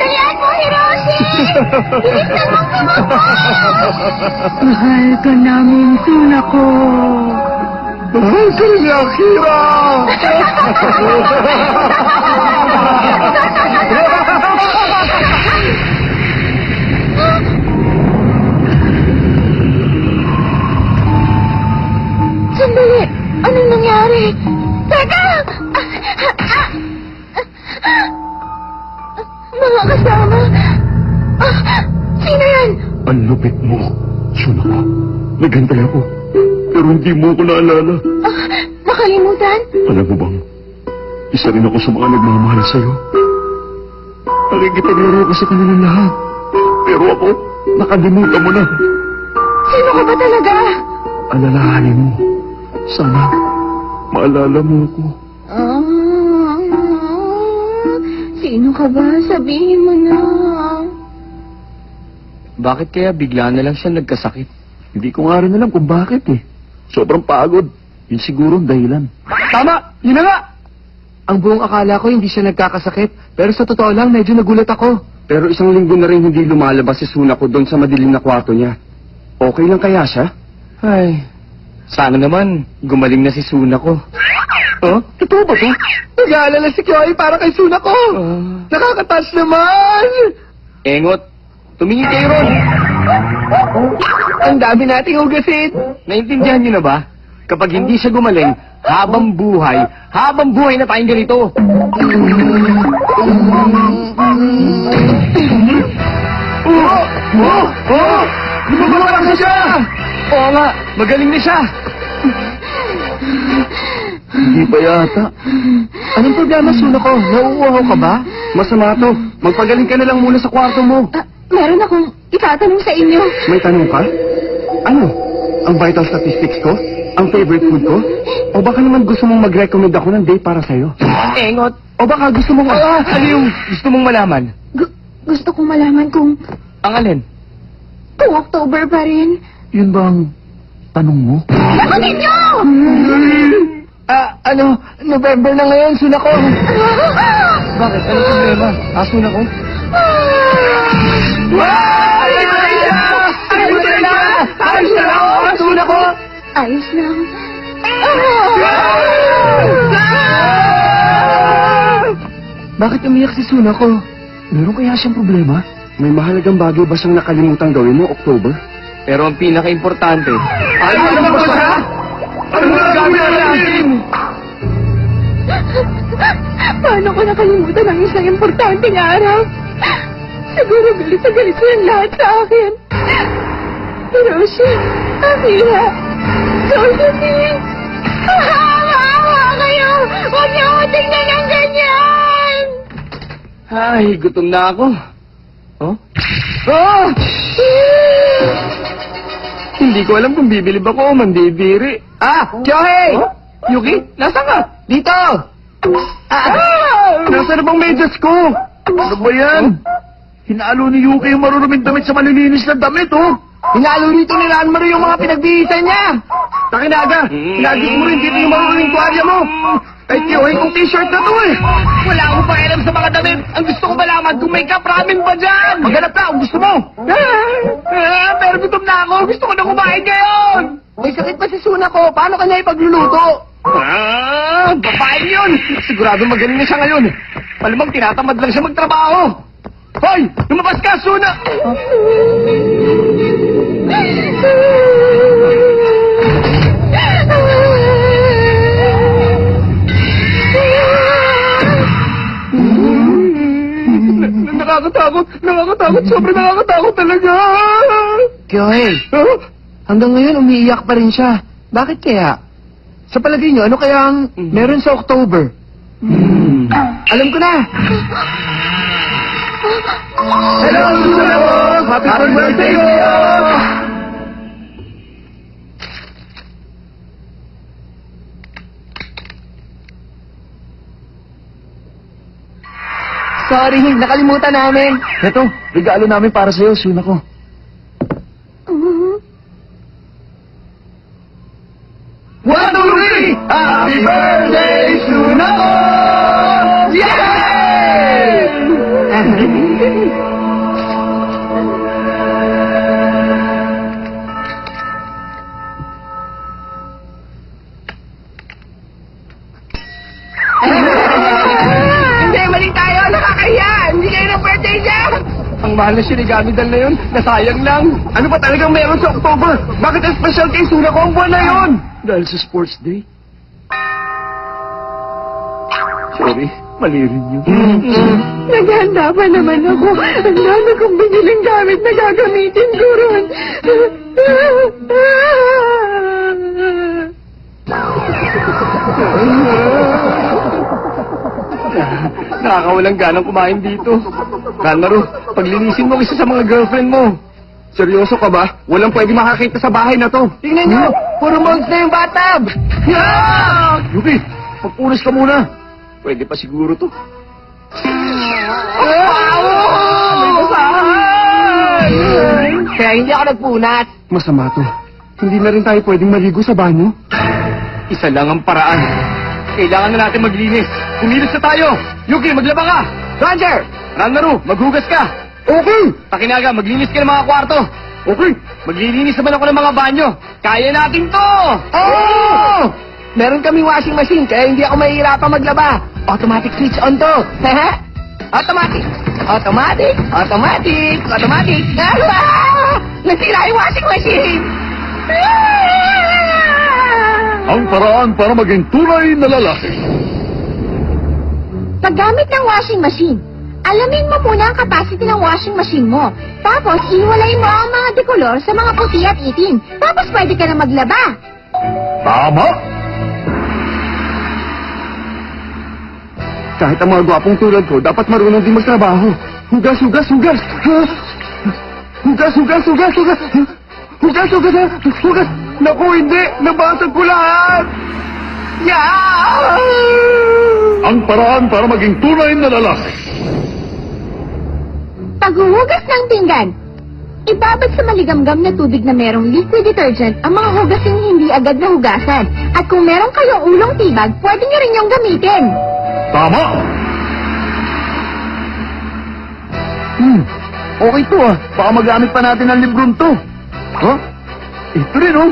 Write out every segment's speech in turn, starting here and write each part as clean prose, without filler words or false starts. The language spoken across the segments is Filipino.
Dalian mo, Hiroshi! Bilisan mo tumakbo! Mahal ka namin, Sunako. Mahal ka rin ni Akira! Sandali! Anong nangyari? Teka! Mga kasama! Sino yan? Ang lupit mo, Sunako. Naghintay ako, pero hindi mo ako naalala. Nakalimutan? Alam mo bang, isa rin ako sa mga nagmamahal sa'yo. Nakikipaglaro ko sa kanilang lahat. Pero ako, nakalimutan mo na. Sino ka ba talaga? Alalahanin mo. Sana, maalala mo ako. Sino ka ba? Sabihin mo na. Bakit kaya bigla na lang siya nagkasakit? Hindi ko nga rin alam kung bakit eh. Sobrang pagod. Yun siguro ang dahilan. Tama! Yun na nga! Ang buong akala ko hindi siya nagkakasakit, pero sa totoo lang medyo nagulat ako. Pero isang linggo na rin hindi lumalabas si Sunako doon sa madilim na kwarto niya. Okay lang kaya siya? Ay, sana naman gumaling na si Sunako. Oh? Totoo ba to? Nag-aalala si Kyoy para kay Sunako. Nakaka-touch naman! Engot, tumingin kayo ron. Ang dami nating hugasin. Naintindihan niyo na ba? Kapag hindi siya gumaling, habang buhay na tayong ganito. Lumabas na siya! Oo nga, magaling na siya. Hindi pa yata. Anong problema, Sunako? Nauuhaw ka ba? Masama to. Magpagaling ka na lang muna sa kwarto mo. Meron akong itatanong sa inyo. May tanong ka? Ano? Ang vital statistics ko? Ang favorite food ko? O baka naman gusto mong mag-recommend ako ng date para sa'yo? Engot! O baka gusto mong... ano yung gusto mong malaman? Gusto kong malaman kung Ang alin? 2 October pa rin. Yun bang tanong mo? Sagutin niyo! November na ngayon, Sunako. Bakit? Anong problema? Sunako? Ayos na lang! Sunako! Ayos lang. Bakit umiyak si Sunako? Meron kaya siyang problema? May mahalagang bagay ba siyang nakalimutan gawin mo, October? Pero ang pinaka-importante... Ano naman ba siya? Ano na gagawin natin? Paano ko nakalimutan ang isang importanteng araw? Siguro galit na galit silang lahat sa akin. Hiroshi, Akira, Josephine. Maawa kayo! Huwag niyo ako tingnan ng ganyan! Ay, gutom na ako. Oh? Oh! Hindi ko alam kung bibilib ako o mandidiri. Kyohei! Oh? Yuki, nasaan ka? Dito! Nasaan na bang medyas ko? Ano ba yan? Hinalo ni Yuki yung maruruming damit sa malilinis na damit, oh! Hinalo rito ni Ranmaru yung mga pinagbihisan niya! Takinaga, hinagis mo rin dito yung maruruming tuwalya mo! Ay, Kyohei, kung t-shirt na to eh! Wala akong pakialam sa mga damit! Ang gusto ko malaman kung may kapramin ba dyan! Maghanap na kung gusto mo! Pero gutom na ako! Gusto ko na kumain ngayon! May sakit pa si Sunako! Paano kanya ipagluluto? Babaeng yun! Sigurado magaling na siya ngayon. Malamang tinatamad lang siya magtrabaho. Hoy! Lumabas ka, Suna! Nakakatakot, sobrang nakakatakot talaga. Kyohei, hanggang ngayon umiiyak pa rin siya. Bakit kaya? Sa palagay niyo, ano kaya ang meron sa October? Alam ko na! Hello, Sunako! Happy birthday ko! Sorry, nakalimutan namin. Eto, regalo namin para sa'yo, Sunako. One, two, three! Happy birthday, Sunako! Hindi, mali tayo. Nakakahiya. Hindi kayo ng birthday niya. Ang mahal na Shinigami dal na yun. Nasayang lang. Ano ba talagang meron sa October? Bakit ang special kay Suna ko ang buwan na yun? Dahil sa sports day. Sorry, mali rin yun. Naghanda pa naman ako. Ang dami kong biniling gamit na gagamitin ko ron. Nakakawalang ganang kumain dito. Ranmaro, paglinisin mo isa sa mga girlfriend mo. Seryoso ka ba? Walang pwede makakita sa bahay na to. Tingnan nyo, puro molds na yung bathtub. Yeah! Yuki, magpunas ka muna. Pwede pa siguro to. May basahan! Kaya hindi ako nagpunat. Masama to. Hindi na rin tayo pwedeng maligo sa banyo. Isa lang ang paraan. Kailangan na natin maglinis. Kumilos na tayo. Yuki, maglaba ka. Ranger! Ranmaru, maghugas ka. Okay! Takinaga, maglinis ka ng mga kwarto. Okay! Maglilinis naman ako ng mga banyo. Kaya natin to! Oh! Meron kaming washing machine, kaya hindi ako mahihirapang maglaba. Automatic switch on to. Automatic. Automatic. Automatic. Automatic. Nasira yung washing machine. Ang paraan para maging tunay na lalaki. Paggamit ng washing machine, alamin mo muna ang capacity ng washing machine mo. Tapos, iwalay mo ang mga dekolor sa mga puti at itim. Tapos, pwede ka na maglaba. Tama! Kahit ang mga gwapong tulad ko, dapat marunong din magtrabaho. Hugas, hugas, hugas! Hugas, hugas, hugas, hugas! Hugas, hugas, hugas! Naku, hindi! Nabasag ko lahat! Yeah! Ang paraan para maging tunay na lalaki. Paghuhugas ng pinggan, ibabad sa maligamgam na tubig na merong liquid detergent ang mga hugasing hindi agad na hugasan. At kung meron kayong ulong tibag, pwede nyo rin yung gamitin. Tama! Okay to ah. Baka magamit pa natin ang libron to. Ha? Ito rin, oh.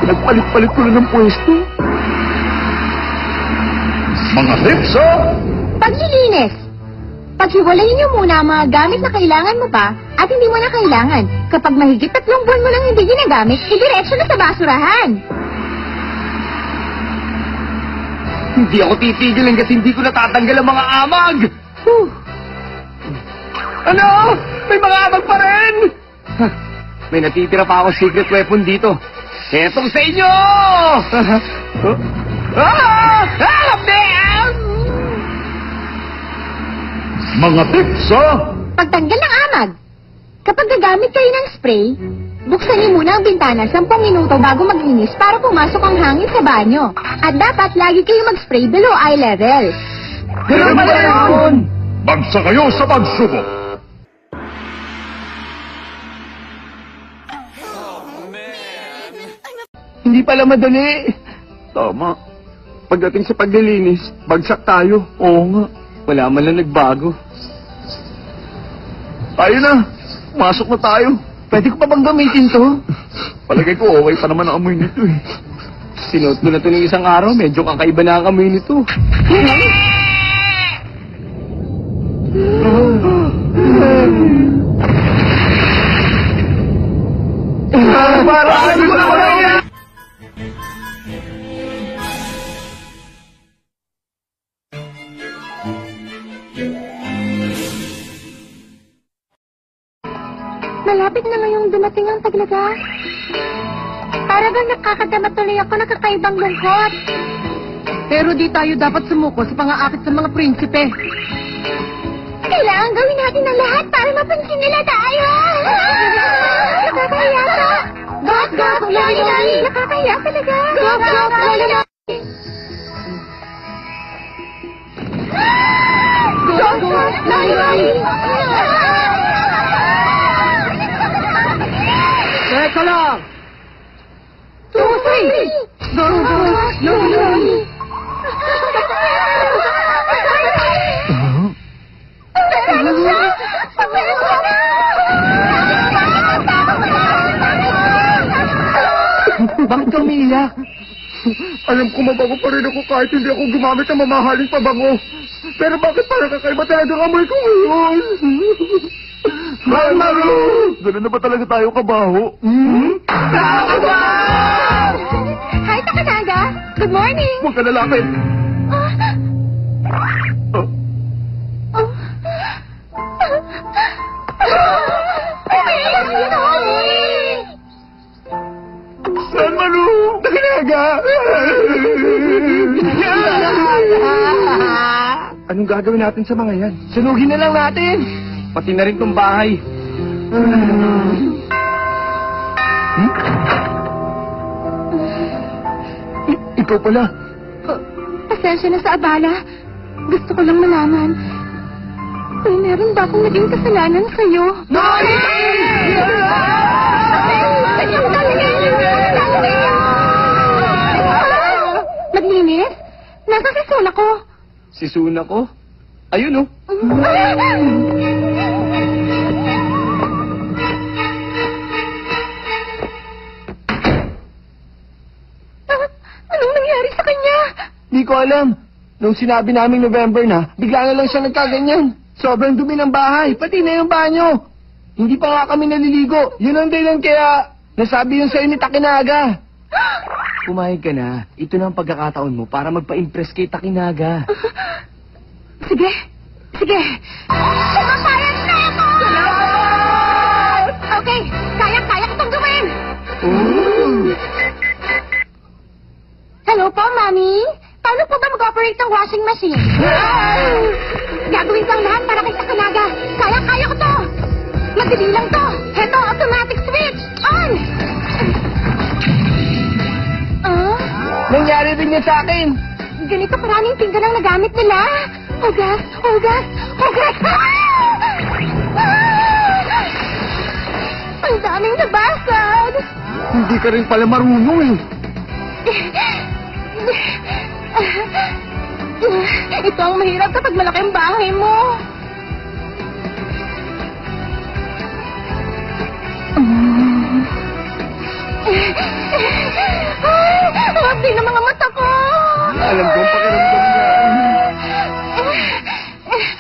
Nagpalit-palit ko na ng pwesto. Mga tips, oh! Paglilinis. Paghiwalayin nyo muna ang mga gamit na kailangan mo pa at hindi mo na kailangan. Kapag mahigit 3 buwan mo nang hindi ginagamit, idiretso na sa basurahan. Hindi ako titigil hanggat hindi ko natatanggal ang mga amag. Ano? May mga amag pa rin! May natitira pa akong secret weapon dito. Etong sa inyo! Mga tips, oh! Pagtanggal ng amag. Kapag gagamit kayo ng spray, buksan niyo muna ang bintana 10 minuto bago maglinis para pumasok ang hangin sa banyo. At dapat lagi kayo mag-spray below eye level. Ganun pala yun! Bagsa kayo sa pagsubok. Hindi pala madali. Tama. Pagdating sa paglilinis, bagsak tayo. Oo nga. Wala man lang nagbago. Tayo na. Masok na tayo. Pwede ko pa bang gamitin to? Palagay ko, okay pa naman ang amoy nito eh. Sinuot ko na to ng isang araw, medyo kakaiba na ang amoy nito. Parang ko na wala yan! Malapit na ngayong dumating ang taglaga. Para bang nakakadama tuloy ako ng kakaibang lungkot. Pero di tayo dapat sumuko sa pangaakit sa mga prinsipe. Kailangan gawin natin ang lahat para mapansin nila tayo. Nakakahiya ka. Gok, gok, loli, loli. Nakakahiya talaga. Gok, gok, loli, loli. Gok, gok, loli, loli. Teka lang! 2, 3. Gok, gok, loli, loli. Bakit ka umiiyak? Alam ko mabango pa rin ako kahit hindi ako gumamit ng mamahaling pabango. Pero bakit parang kakaiba talaga ang amoy ko ngayon? Maru! Ganun na ba talaga tayo kabaho? Hi, Takanaga. Good morning. Huwag ka lalapit. San Maru! Takinaga! Anong gagawin natin sa mga yan? Sunugin na lang natin! Pati na rin tong bahay. Ikaw pala. Pasensya na sa abala. Gusto ko lang malaman. Kung meron ba akong naging kasalanan sa'yo? Maglinis? Nasa si Suna ko. Si Suna ko? Ayun, oh. Anong nangyari sa kanya? Di ko alam. Nung sinabi naming November na, bigla na lang siya nagkaganyan. Sobrang dumi ng bahay, pati na yung banyo. Hindi pa nga kami naliligo. Yun ang dahilan kaya nasabi yun sa'yo ni Takinaga. Pumayag ka na. Ito na ang pagkakataon mo para magpa-impress kay Takinaga. Sige. Sige. Pumapayag na ako! Okay, kaya ko itong gawin. Hello po, Mami. Paano po ba mag-operate ng washing machine? Gagawin ko ang lahat para kay Takanaga. Kaya ko to. Madali lang to. Heto, automatic switch. On! Nangyari rin niya sa akin. Ganito karaming pinggan ang nagamit nila. Hugas. Ang daming nabasag. Hindi ka rin pala marunong eh. Ito ang mahirap kapag malaki ang bahay mo. Hindi na mga mata ko. Alam ko ang pakiramdam niya.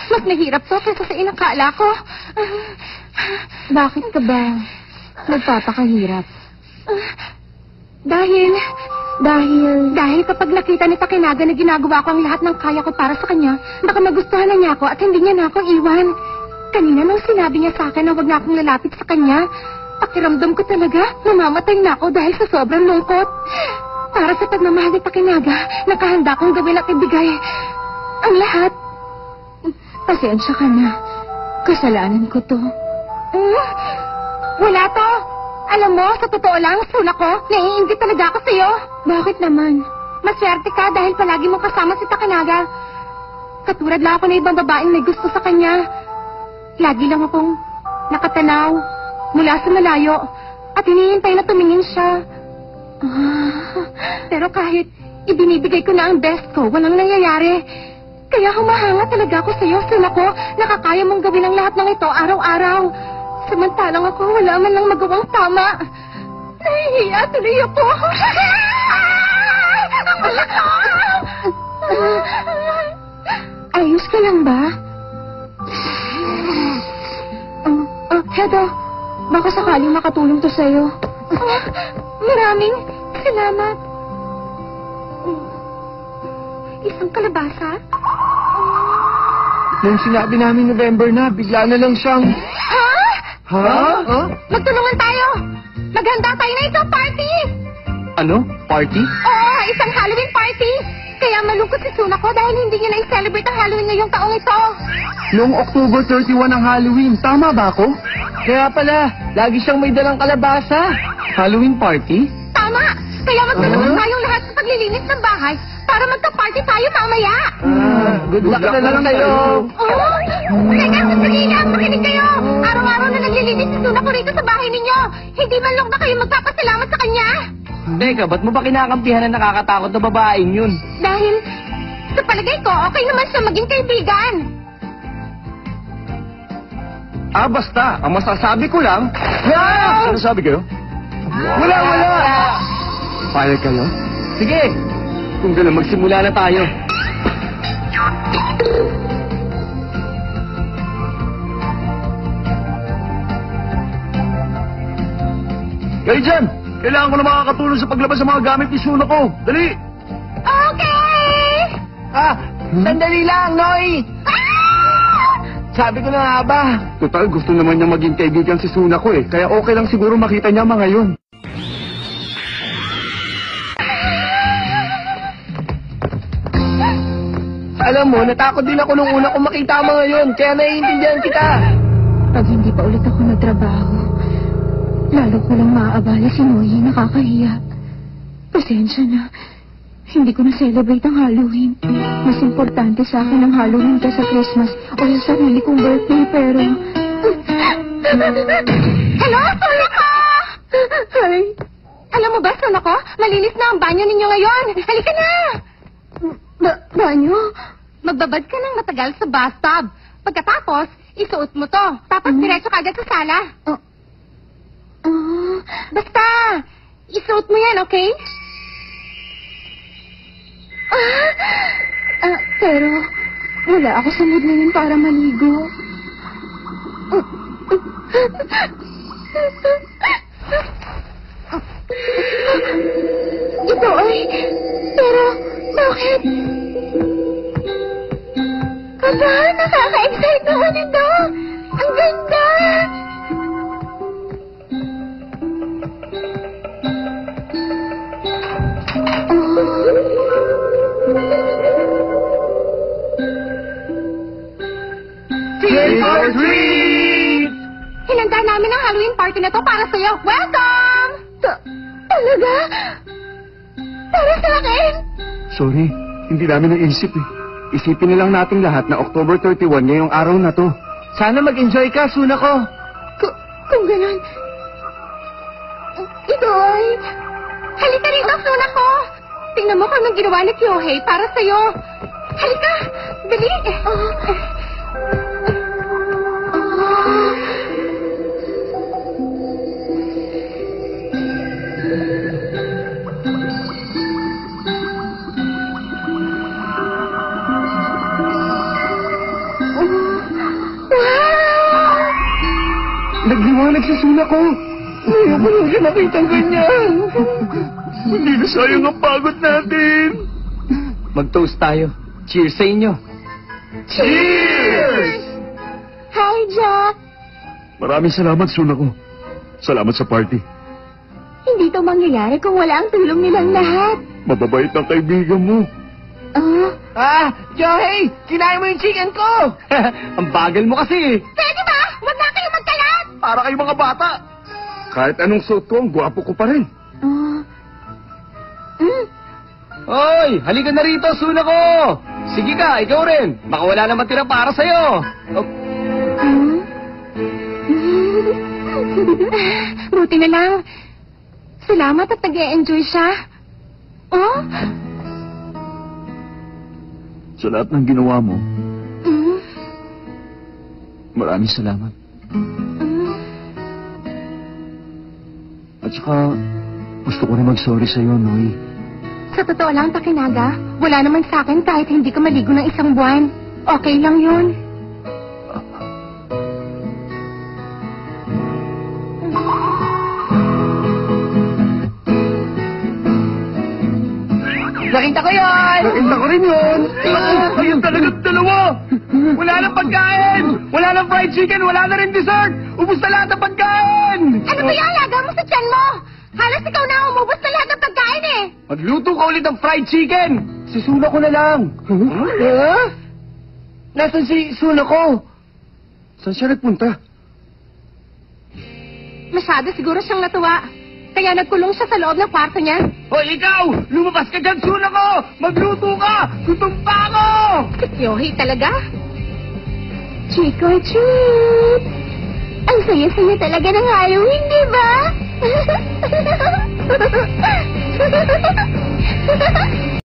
Mas mahirap to kaysa sa inakala ko. Bakit ka ba nagpapakahirap? Dahil kapag nakita ni Takinaga na ginagawa ko ang lahat ng kaya ko para sa kanya, baka magustuhan na niya ako at hindi niya na akong iwan. Kanina nung sinabi niya sa akin na wag na akong lalapit sa kanya, pakiramdam ko talaga namamatay na ako dahil sa sobrang lungkot. Para sa pagmamahal ni Takinaga, nakahanda akong gawin at ibigay ang lahat. Pasensya ka na. Kasalanan ko to. Wala to. Alam mo, sa totoo lang, Suna ko, naiinggit talaga ako sa'yo. Bakit naman? Maswerte ka dahil palagi mo kasama si Takinaga. Katulad lang ako na ibang babaeng may gusto sa kanya. Lagi lang akong nakatanaw mula sa malayo at hinihintay na tumingin siya. Pero kahit ibinibigay ko na ang best ko, walang nangyayari. Kaya humahanga talaga ako sa'yo, Suna ko. Nakakaya mong gawin ang lahat ng ito araw-araw. Samantalang ako, wala man lang magawang tama. Nahihiya tuloy ako. Ayos ka lang ba? Hedo, baka sakaling makatulong to sa'yo. Maraming salamat. Isang kalabasa? Nung sinabi namin November na, bigla na lang siyang... Ha? Magtulungan tayo! Maghanda tayo na isang party! Ano? Party? Oo, isang Halloween party! Kaya malungkot si Suna ko dahil hindi niya na-celebrate ang Halloween ngayong taong ito. Noong October 31 ang Halloween, tama ba ako? Kaya pala, lagi siyang may dalang kalabasa. Halloween party? Tama! Kaya magtulungan tayong lahat sa paglilinis ng bahay para magka-party tayo mamaya. Good luck na lang kayo. Teka, sandali lang, makinig kayo. Araw-araw na naglilinis si Suna ko rito sa bahay ninyo. Hindi man lang ba kayo magpapasalamat sa kanya? Teka, ba't mo ba kinakampihan na nakakatakot na babaeng yun? Dahil Sa palagay ko, okay naman siya maging kaibigan. Basta. Ang masasabi ko lang... Ano sabi kayo? Wala! Payag kayo? Sige. Kung gano'n, magsimula na tayo. Kayo dyan! Kailangan ko na makakatulong sa paglabas ng mga gamit ni Suna ko. Dali! Okay! Sandali lang, Noy! Sabi ko na nga ba? Total, gusto naman niya maging kaibigan si Suna ko eh. Kaya okay lang siguro makita niya mga yun. Alam mo, natakot din ako nung una kong makita ang mga yun. Kaya naiintindihan kita. Pag hindi pa ulit ako nagtrabaho, lalo ko lang maaabala si Noye, nakakahiya. Pasensya na. Hindi ko na-celebrate ang Halloween. Mas importante sa akin ang Halloween kaysa Christmas o yung sarili kong birthday, pero... Hello, Sonako! Hi. Alam mo ba, Sonako? Malinis na ang banyo ninyo ngayon. Halika na! Banyo? Magbabad ka ng matagal sa bathtub. Pagkatapos, isuot mo to. Tapos diretso ka agad sa sala. Basta, isuot mo yan, okay? Pero wala ako sa mood ngayon para maligo. Ito ay... Pero, bakit? Aba, nakaka-excite naman ito. Ang ganda. Trick or treat! Hinanda namin ang Halloween party na to para sa'yo. Welcome! Talaga? Para sa akin? Sorry, hindi namin naisip eh. Isipin na lang natin lahat na October 31 ngayong araw na to. Sana mag-enjoy ka, Suna ko. Kung ganun... Ito ay... Halika rito, Suna ko! Tingnan mo kung anong ginawa ni Kyohei para sa'yo. Halika! Dali! Nagliwanag si Suna ko. Ngayon ko lang siya nakitang ganyan. Hindi na sayang ang pagod natin. Mag-toast tayo. Cheers sa inyo. Cheers! Hi, Jack! Maraming salamat, Suna ko. Salamat sa party. Hindi to mangyayari kung wala ang tulong nilang lahat. Mababait ang kaibigan mo. Kyohei! Kinain mo yung chicken ko! Ang bagal mo kasi. Pwede ba? Huwag na kayo magkalat! Para kayo mga bata. Kahit anong suot ko, ang gwapo ko pa rin. Hoy! Halika na rito, Suna ko! Sige ka, ikaw rin. Baka wala naman tira para sa'yo. Buti na lang. Salamat at nag-e-enjoy siya. Sa lahat ng ginawa mo, maraming salamat. At saka, gusto ko na mag-sorry sa'yo, Noy. Sa totoo lang, Takinaga, wala naman sa akin kahit hindi ka maligo ng isang buwan. Okay lang yun. Nakita ko yun! Nakita ko rin yun! Ayun talagang dalawa! Wala nang pagkain! Wala nang fried chicken! Wala na rin dessert! Ubus na lahat ng pagkain! Ano ba yung alaga mo sa tiyan mo? Halos ikaw na umubos na lahat ng pagkain eh. Magluto ka ulit ng fried chicken! Si Suna ko na lang. Nasaan si Suna ko? Saan siya nagpunta? Masyado siguro siyang natuwa. Kaya nagkulong siya sa loob ng kwarto niya. Hoy, ikaw! Lumabas ka dyan, Suna ko! Magluto ka! Gutom pa ako! Yohi talaga? Trick or treat! Ang saya-saya talaga ng Halloween, di ba?